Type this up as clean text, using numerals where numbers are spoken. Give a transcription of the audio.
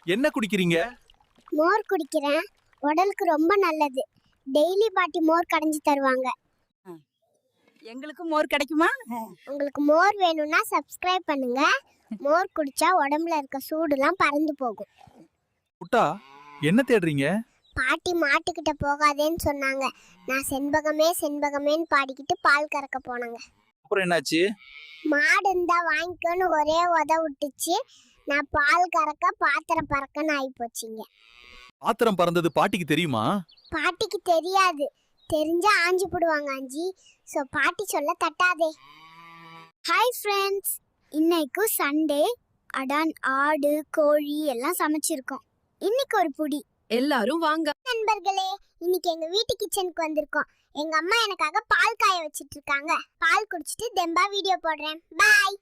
என்ன குடிக்கிறீங்க? மோர் குடிக்கிறேன். உடலுக்கு ரொம்ப நல்லது. டெய்லி பாட்டி மோர் கடைஞ்சி தருவாங்க. எங்களுக்கு மோர் கிடைக்குமா? உங்களுக்கு மோர் வேணும்னா சப்ஸ்கிரைப் பண்ணுங்க. மோர் குடிச்சா உடம்புல இருக்க சூடுலாம் பறந்து போகும். குட்டா, என்ன தேடுறீங்க? பாட்டி மாட்டுக்கிட்ட போகாதேன்னு சொன்னாங்க. நான் செண்பகமே செண்பகமேன்னு பாடிக்கிட்டு பால் கறக்க போனாங்க. அப்புறம் என்னாச்சு? மாடு இருந்தா வாங்கிக்கோன்னு ஒரே உத விட்டுச்சு. நான் பால் கறக்க பாத்திரம் பறக்கன்னு ஆகி போச்சுங்க. பாத்திரம் பறந்தது பாட்டிக்கு தெரியுமா? பாட்டிக்கு தெரியாது. தெரிஞ்சா ஆஞ்சி போடுவாங்க ஆஞ்சி. ஸோ பாட்டி சொல்ல தட்டாதே. ஹாய் ஃப்ரெண்ட்ஸ், இன்னைக்கு சண்டே. அடான் ஆடு கோழி எல்லாம் சமைச்சிருக்கோம். இன்னைக்கு ஒரு புடி. எல்லாரும் வாங்க. நண்பர்களே, இன்னைக்கு எங்க வீட்டு கிச்சனுக்கு வந்திருக்கோம். எங்க அம்மா எனக்காக பால் காய வச்சிட்டு இருக்காங்க. பால் குடிச்சிட்டு தெம்பா வீடியோ போடுறேன். பாய்.